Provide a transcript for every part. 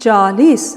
40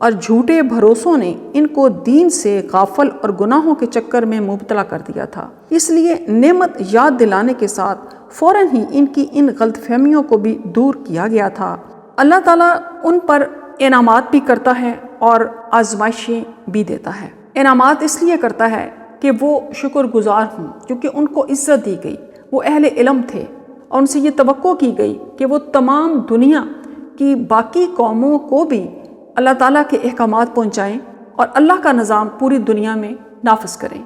اور جھوٹے بھروسوں نے ان کو دین سے غافل اور گناہوں کے چکر میں مبتلا کر دیا تھا۔ اس لیے نعمت یاد دلانے کے ساتھ فوراً ہی ان کی ان غلط فہمیوں کو بھی دور کیا گیا تھا۔ اللہ تعالیٰ ان پر انعامات بھی کرتا ہے اور آزمائشیں بھی دیتا ہے۔ انعامات اس لیے کرتا ہے کہ وہ شکر گزار ہوں، کیونکہ ان کو عزت دی گئی، وہ اہل علم تھے اور ان سے یہ توقع کی گئی کہ وہ تمام دنیا کی باقی قوموں کو بھی اللہ تعالیٰ کے احکامات پہنچائیں اور اللہ کا نظام پوری دنیا میں نافذ کریں،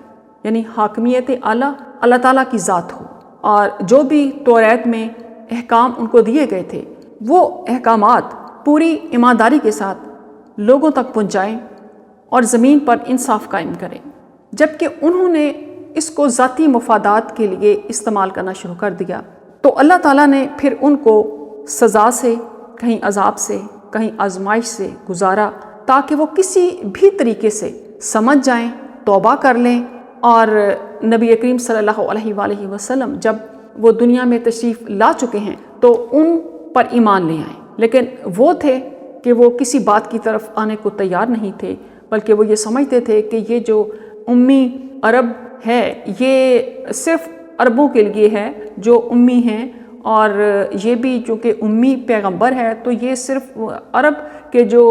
یعنی حاکمیت اعلیٰ اللہ تعالیٰ کی ذات ہو، اور جو بھی توریت میں احکام ان کو دیے گئے تھے وہ احکامات پوری ایمانداری کے ساتھ لوگوں تک پہنچائیں اور زمین پر انصاف قائم کریں۔ جبکہ انہوں نے اس کو ذاتی مفادات کے لیے استعمال کرنا شروع کر دیا تو اللہ تعالیٰ نے پھر ان کو سزا سے، کہیں عذاب سے، کہیں آزمائش سے گزارا، تاکہ وہ کسی بھی طریقے سے سمجھ جائیں، توبہ کر لیں، اور نبی کریم صلی اللہ علیہ وآلہ وسلم جب وہ دنیا میں تشریف لا چکے ہیں تو ان پر ایمان لے آئیں۔ لیکن وہ تھے کہ وہ کسی بات کی طرف آنے کو تیار نہیں تھے، بلکہ وہ یہ سمجھتے تھے کہ یہ جو امی عرب ہے یہ صرف عربوں کے لیے ہے جو امی ہیں، اور یہ بھی چونکہ امی پیغمبر ہے تو یہ صرف عرب کے جو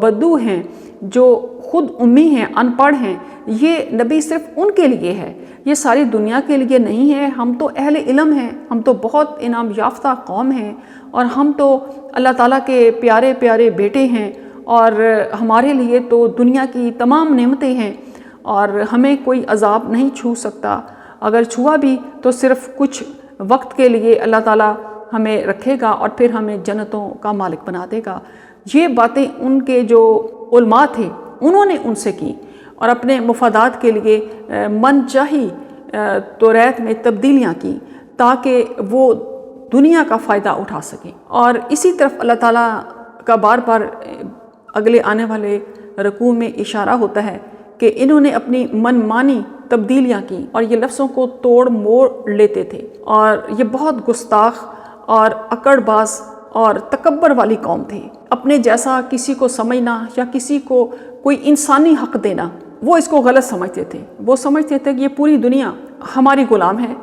بدو ہیں جو خود امی ہیں، ان پڑھ ہیں، یہ نبی صرف ان کے لیے ہے، یہ ساری دنیا کے لیے نہیں ہے۔ ہم تو اہل علم ہیں، ہم تو بہت انعام یافتہ قوم ہیں، اور ہم تو اللہ تعالیٰ کے پیارے پیارے بیٹے ہیں، اور ہمارے لیے تو دنیا کی تمام نعمتیں ہیں، اور ہمیں کوئی عذاب نہیں چھو سکتا، اگر چھوا بھی تو صرف کچھ وقت کے لیے اللہ تعالیٰ ہمیں رکھے گا اور پھر ہمیں جنتوں کا مالک بنا دے گا۔ یہ باتیں ان کے جو علماء تھے انہوں نے ان سے کی، اور اپنے مفادات کے لیے من چاہی توریت میں تبدیلیاں کی تاکہ وہ دنیا کا فائدہ اٹھا سکیں۔ اور اسی طرف اللہ تعالیٰ کا بار بار اگلے آنے والے رکوع میں اشارہ ہوتا ہے کہ انہوں نے اپنی من مانی تبدیلیاں کی اور یہ لفظوں کو توڑ موڑ لیتے تھے، اور یہ بہت گستاخ اور اکڑ باز اور تکبر والی قوم تھی۔ اپنے جیسا کسی کو سمجھنا یا کسی کو کوئی انسانی حق دینا، وہ اس کو غلط سمجھتے تھے۔ وہ سمجھتے تھے کہ یہ پوری دنیا ہماری غلام ہے،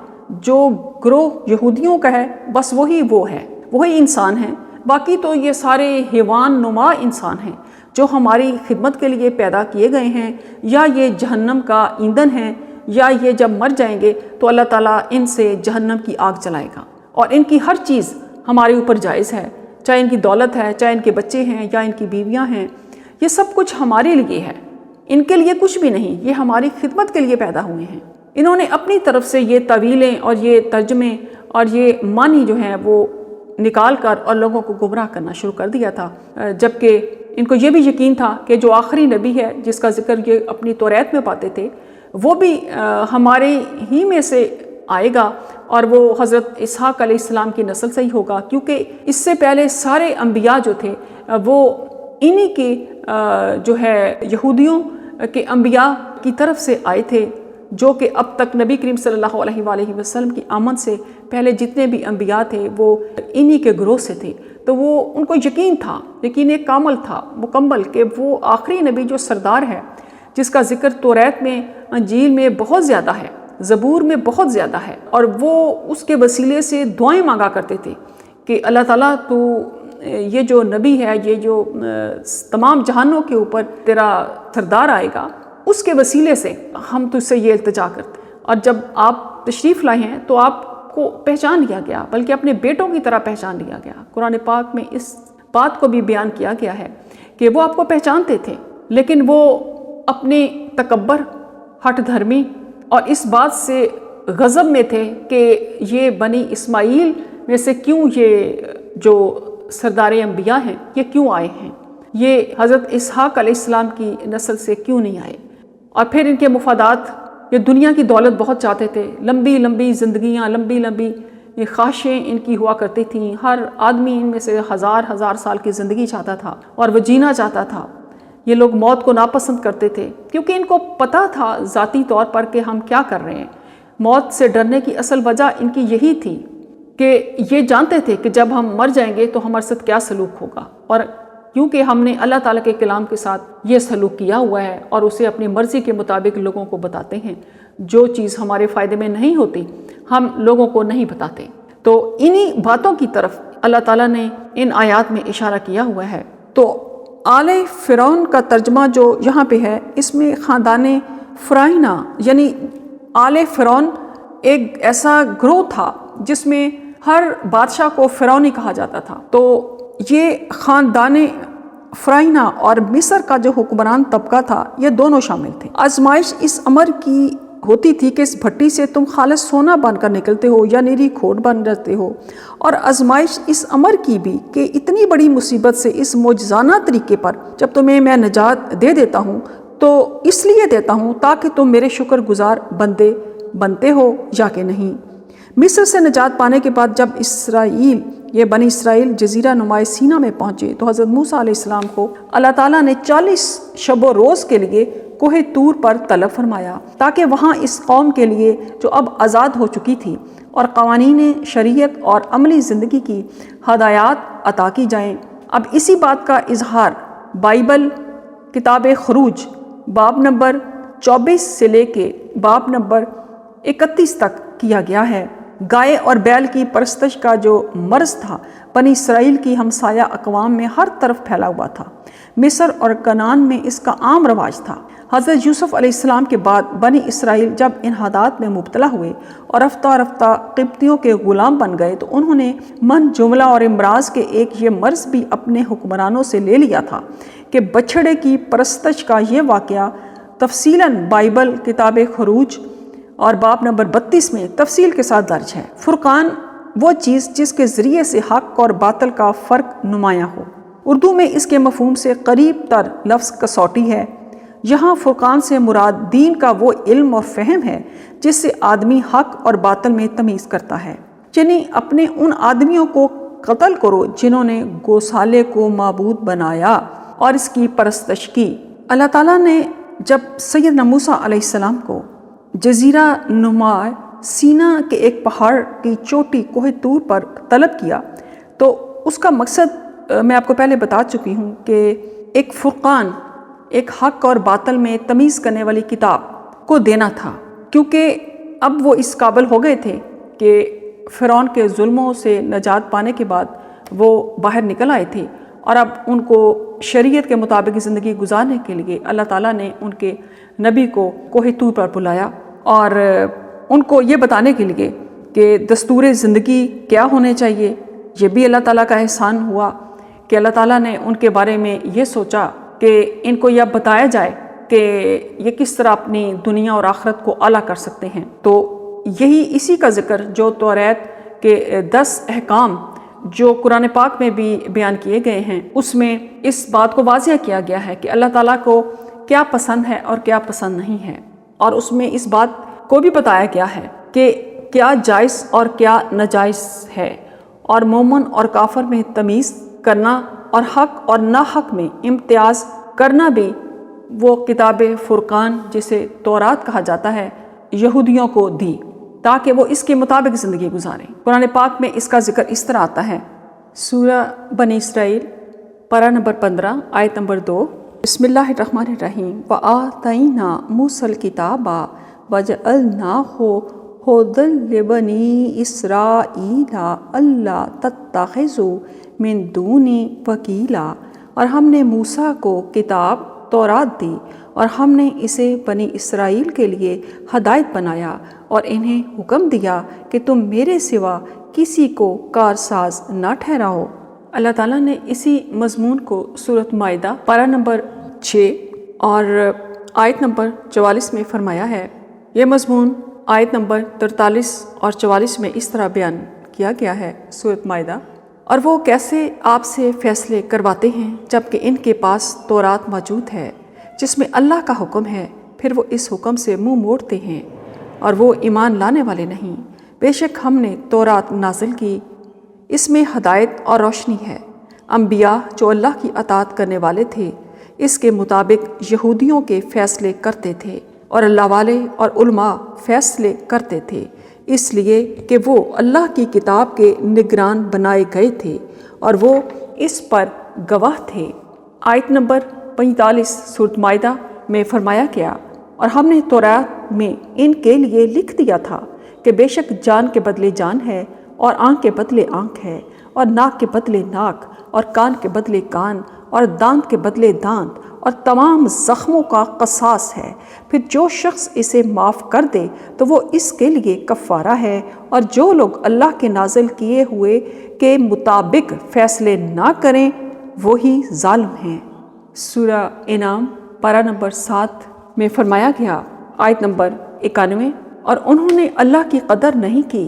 جو گروہ یہودیوں کا ہے بس وہی وہ ہے، وہی انسان ہے، باقی تو یہ سارے حیوان نما انسان ہیں جو ہماری خدمت کے لیے پیدا کیے گئے ہیں، یا یہ جہنم کا ایندھن ہے، یا یہ جب مر جائیں گے تو اللہ تعالیٰ ان سے جہنم کی آگ جلائے گا، اور ان کی ہر چیز ہمارے اوپر جائز ہے، چاہے ان کی دولت ہے، چاہے ان کے بچے ہیں یا ان کی بیویاں ہیں، یہ سب کچھ ہمارے لیے ہے، ان کے لیے کچھ بھی نہیں، یہ ہماری خدمت کے لیے پیدا ہوئے ہیں۔ انہوں نے اپنی طرف سے یہ تعویلیں اور یہ ترجمے اور یہ معنی جو ہیں وہ نکال کر اور لوگوں کو گمراہ کرنا شروع کر دیا تھا، جبکہ ان کو یہ بھی یقین تھا کہ جو آخری نبی ہے جس کا ذکر یہ اپنی توریت میں پاتے تھے وہ بھی ہمارے ہی میں سے آئے گا، اور وہ حضرت اسحاق علیہ السلام کی نسل سے ہی ہوگا، کیونکہ اس سے پہلے سارے انبیاء جو تھے وہ انہی کے جو ہے یہودیوں کے انبیاء کی طرف سے آئے تھے، جو کہ اب تک نبی کریم صلی اللہ علیہ وآلہ وسلم کی آمد سے پہلے جتنے بھی انبیاء تھے وہ انہی کے گروہ سے تھے۔ تو وہ ان کو یقین تھا، یقین کامل تھا مکمل، کہ وہ آخری نبی جو سردار ہے، جس کا ذکر توریت میں، انجیل میں بہت زیادہ ہے، زبور میں بہت زیادہ ہے، اور وہ اس کے وسیلے سے دعائیں مانگا کرتے تھے کہ اللہ تعالیٰ تو یہ جو نبی ہے، یہ جو تمام جہانوں کے اوپر تیرا سردار آئے گا، اس کے وسیلے سے ہم تجھ سے یہ التجا کرتے ہیں۔ اور جب آپ تشریف لائے ہیں تو آپ کو پہچان لیا گیا، بلکہ اپنے بیٹوں کی طرح پہچان لیا گیا۔ قرآن پاک میں اس بات کو بھی بیان کیا گیا ہے کہ وہ آپ کو پہچانتے تھے، لیکن وہ اپنے تکبر، ہٹ دھرمی اور اس بات سے غضب میں تھے کہ یہ بنی اسماعیل میں سے کیوں یہ جو سردار انبیاء ہیں یہ کیوں آئے ہیں، یہ حضرت اسحاق علیہ السلام کی نسل سے کیوں نہیں آئے۔ اور پھر ان کے مفادات، یہ دنیا کی دولت بہت چاہتے تھے، لمبی لمبی زندگیاں، لمبی لمبی یہ خواہشیں ان کی ہوا کرتی تھیں۔ ہر آدمی ان میں سے ہزار ہزار سال کی زندگی چاہتا تھا اور وہ جینا چاہتا تھا۔ یہ لوگ موت کو ناپسند کرتے تھے کیونکہ ان کو پتہ تھا ذاتی طور پر کہ ہم کیا کر رہے ہیں۔ موت سے ڈرنے کی اصل وجہ ان کی یہی تھی کہ یہ جانتے تھے کہ جب ہم مر جائیں گے تو ہمارے ساتھ کیا سلوک ہوگا، اور کیونکہ ہم نے اللہ تعالیٰ کے کلام کے ساتھ یہ سلوک کیا ہوا ہے اور اسے اپنی مرضی کے مطابق لوگوں کو بتاتے ہیں۔ جو چیز ہمارے فائدے میں نہیں ہوتی ہم لوگوں کو نہیں بتاتے۔ تو انہی باتوں کی طرف اللہ تعالیٰ نے ان آیات میں اشارہ کیا ہوا ہے۔ تو آل فرعون کا ترجمہ جو یہاں پہ ہے، اس میں خاندان فرعونہ یعنی آل فرعون ایک ایسا گروہ تھا جس میں ہر بادشاہ کو فرعونی کہا جاتا تھا۔ تو یہ خاندان فرعونہ اور مصر کا جو حکمران طبقہ تھا، یہ دونوں شامل تھے۔ آزمائش اس امر کی ہوتی تھی کہ اس بھٹی سے تم خالص سونا بن کر نکلتے ہو یا نیری کھوٹ بن جاتے ہو، اور آزمائش اس امر کی بھی کہ اتنی بڑی مصیبت سے اس معجزانہ طریقے پر جب تمہیں میں نجات دے دیتا ہوں تو اس لیے دیتا ہوں تاکہ تم میرے شکر گزار بندے بنتے ہو یا کہ نہیں۔ مصر سے نجات پانے کے بعد جب یہ بنی اسرائیل جزیرہ نما سینا میں پہنچے تو حضرت موسیٰ علیہ السلام کو اللہ تعالیٰ نے 40 شب و روز کے لیے کوہ طور پر طلب فرمایا تاکہ وہاں اس قوم کے لیے جو اب آزاد ہو چکی تھی اور قوانین شریعت اور عملی زندگی کی ہدایات عطا کی جائیں۔ اب اسی بات کا اظہار بائبل کتاب خروج باب نمبر 24 سے لے کے باب نمبر 31 تک کیا گیا ہے۔ گائے اور بیل کی پرستش کا جو مرض تھا بنی اسرائیل کی ہمسایہ اقوام میں ہر طرف پھیلا ہوا تھا۔ مصر اور کنعان میں اس کا عام رواج تھا۔ حضرت یوسف علیہ السلام کے بعد بنی اسرائیل جب ان حالات میں مبتلا ہوئے اور رفتہ رفتہ قبطیوں کے غلام بن گئے تو انہوں نے من جملہ اور امراض کے ایک یہ مرض بھی اپنے حکمرانوں سے لے لیا تھا کہ بچھڑے کی پرستش کا یہ واقعہ تفصیلاً بائبل کتاب خروج اور باب نمبر 32 میں تفصیل کے ساتھ درج ہے۔ فرقان وہ چیز جس کے ذریعے سے حق اور باطل کا فرق نمایاں ہو۔ اردو میں اس کے مفہوم سے قریب تر لفظ کسوٹی ہے۔ یہاں فرقان سے مراد دین کا وہ علم اور فہم ہے جس سے آدمی حق اور باطل میں تمیز کرتا ہے۔ یعنی اپنے ان آدمیوں کو قتل کرو جنہوں نے گوسالے کو معبود بنایا اور اس کی پرستش کی۔ اللہ تعالیٰ نے جب سیدنا موسیٰ علیہ السلام کو جزیرہ نما سینا کے ایک پہاڑ کی چوٹی کوہ طور پر طلب کیا تو اس کا مقصد میں آپ کو پہلے بتا چکی ہوں کہ ایک فرقان، ایک حق اور باطل میں تمیز کرنے والی کتاب کو دینا تھا، کیونکہ اب وہ اس قابل ہو گئے تھے کہ فرعون کے ظلموں سے نجات پانے کے بعد وہ باہر نکل آئے تھے اور اب ان کو شریعت کے مطابق زندگی گزارنے کے لیے اللہ تعالیٰ نے ان کے نبی کو کوہ طور پر بلایا اور ان کو یہ بتانے کے لیے کہ دستور زندگی کیا ہونے چاہیے۔ یہ بھی اللہ تعالیٰ کا احسان ہوا کہ اللہ تعالیٰ نے ان کے بارے میں یہ سوچا کہ ان کو یہ بتایا جائے کہ یہ کس طرح اپنی دنیا اور آخرت کو اعلیٰ کر سکتے ہیں۔ تو یہی اسی کا ذکر جو توریت کے 10 احکام جو قرآن پاک میں بھی بیان کیے گئے ہیں، اس میں اس بات کو واضح کیا گیا ہے کہ اللہ تعالیٰ کو کیا پسند ہے اور کیا پسند نہیں ہے، اور اس میں اس بات کو بھی بتایا گیا ہے کہ کیا جائز اور کیا ناجائز ہے، اور مومن اور کافر میں تمیز کرنا اور حق اور ناحق میں امتیاز کرنا بھی وہ کتاب فرقان جسے تورات کہا جاتا ہے یہودیوں کو دی تاکہ وہ اس کے مطابق زندگی گزاریں۔ قرآن پاک میں اس کا ذکر اس طرح آتا ہے، سورہ بنی اسرائیل پارہ نمبر 15 آیت نمبر 2، بسم اللہ الرحمن الرحیم وَآتَيْنَا مُوسَى الْكِتَابَ وَجَعَلْنَاهُ هُدًى لِبَنِي إِسْرَائِيلَ أَلَّا تَتَّخِذُوا مِن دُونِي وَكِيلًا، اور ہم نے موسیٰ کو کتاب تورات دی اور ہم نے اسے بنی اسرائیل کے لیے ہدایت بنایا اور انہیں حکم دیا کہ تم میرے سوا کسی کو کارساز نہ ٹھہراؤ۔ اللہ تعالیٰ نے اسی مضمون کو سورۃ مائدہ پارہ نمبر 6 اور آیت نمبر 44 میں فرمایا ہے۔ یہ مضمون آیت نمبر 43 اور 44 میں اس طرح بیان کیا گیا ہے سورۃ مائدہ، اور وہ کیسے آپ سے فیصلے کرواتے ہیں جبکہ ان کے پاس تورات موجود ہے جس میں اللہ کا حکم ہے، پھر وہ اس حکم سے منہ موڑتے ہیں اور وہ ایمان لانے والے نہیں۔ بے شک ہم نے تورات نازل کی، اس میں ہدایت اور روشنی ہے۔ انبیاء جو اللہ کی اطاعت کرنے والے تھے اس کے مطابق یہودیوں کے فیصلے کرتے تھے اور اللہ والے اور علماء فیصلے کرتے تھے، اس لیے کہ وہ اللہ کی کتاب کے نگران بنائے گئے تھے اور وہ اس پر گواہ تھے۔ آیت نمبر 45 سورۃ مائدہ میں فرمایا گیا، اور ہم نے تورات میں ان کے لیے لکھ دیا تھا کہ بے شک جان کے بدلے جان ہے، اور آنکھ کے بدلے آنکھ ہے، اور ناک کے بدلے ناک، اور کان کے بدلے کان، اور دانت کے بدلے دانت، اور تمام زخموں کا قصاص ہے۔ پھر جو شخص اسے معاف کر دے تو وہ اس کے لیے کفارہ ہے، اور جو لوگ اللہ کے نازل کیے ہوئے کے مطابق فیصلے نہ کریں وہی ظالم ہیں۔ سورہ انعام پارہ نمبر 7 میں فرمایا گیا، آیت نمبر 91، اور انہوں نے اللہ کی قدر نہیں کی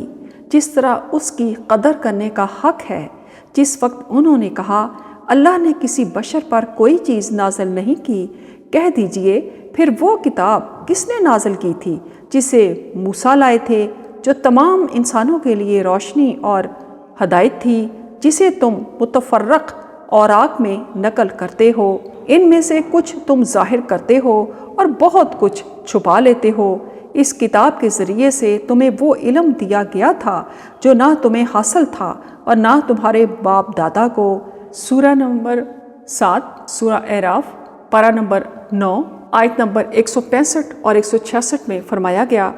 جس طرح اس کی قدر کرنے کا حق ہے۔ جس وقت انہوں نے کہا اللہ نے کسی بشر پر کوئی چیز نازل نہیں کی، کہہ دیجئے پھر وہ کتاب کس نے نازل کی تھی جسے موسیٰ لائے تھے، جو تمام انسانوں کے لیے روشنی اور ہدایت تھی، جسے تم متفرق اوراق میں نقل کرتے ہو، ان میں سے کچھ تم ظاہر کرتے ہو اور بہت کچھ چھپا لیتے ہو۔ اس کتاب کے ذریعے سے تمہیں وہ علم دیا گیا تھا جو نہ تمہیں حاصل تھا اور نہ تمہارے باپ دادا کو۔ سورہ نمبر 7 سورہ اعراف پارہ نمبر 9 آیت نمبر 165 اور 166 میں فرمایا گیا،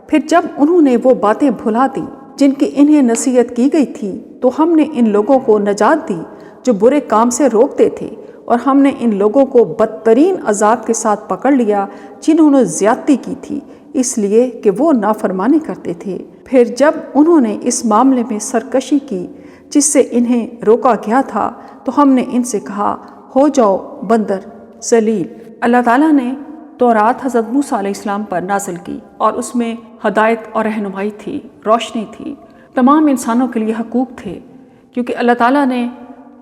پھر جب انہوں نے وہ باتیں بھلا دیں جن کی انہیں نصیحت کی گئی تھی تو ہم نے ان لوگوں کو نجات دی جو برے کام سے روکتے تھے، اور ہم نے ان لوگوں کو بدترین عذاب کے ساتھ پکڑ لیا جنہوں نے زیادتی کی تھی، اس لیے کہ وہ نافرمانی کرتے تھے۔ پھر جب انہوں نے اس معاملے میں سرکشی کی جس سے انہیں روکا گیا تھا تو ہم نے ان سے کہا ہو جاؤ بندر ذلیل۔ اللہ تعالیٰ نے تورات حضرت موسیٰ علیہ السلام پر نازل کی، اور اس میں ہدایت اور رہنمائی تھی، روشنی تھی، تمام انسانوں کے لیے حقوق تھے، کیونکہ اللہ تعالیٰ نے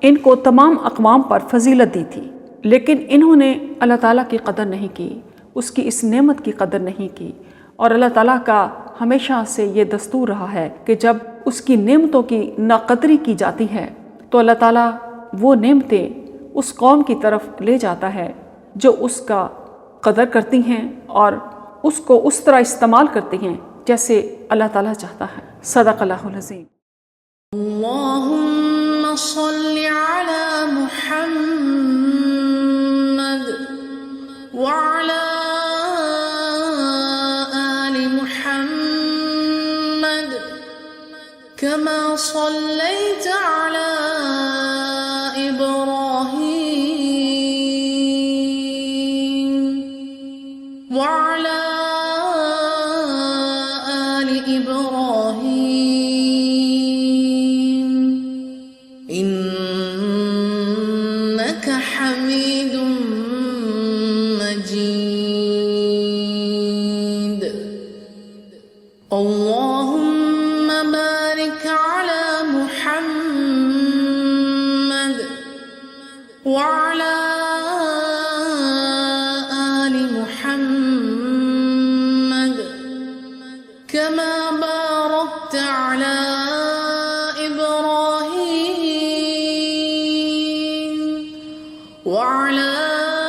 ان کو تمام اقوام پر فضیلت دی تھی، لیکن انہوں نے اللہ تعالیٰ کی قدر نہیں کی، اس کی اس نعمت کی قدر نہیں کی۔ اور اللہ تعالیٰ کا ہمیشہ سے یہ دستور رہا ہے کہ جب اس کی نعمتوں کی ناقدری کی جاتی ہے تو اللہ تعالیٰ وہ نعمتیں اس قوم کی طرف لے جاتا ہے جو اس کا قدر کرتی ہیں اور اس کو اس طرح استعمال کرتی ہیں جیسے اللہ تعالیٰ چاہتا ہے۔ صدق اللہ العظیم۔ اللہم صل علی محمد وعلی آل محمد کما صلیت علی وعلى آل إبراهيم إنك حميد مجيد اللهم بارك على محمد وعلى كما باركت على إبراهيم وعلى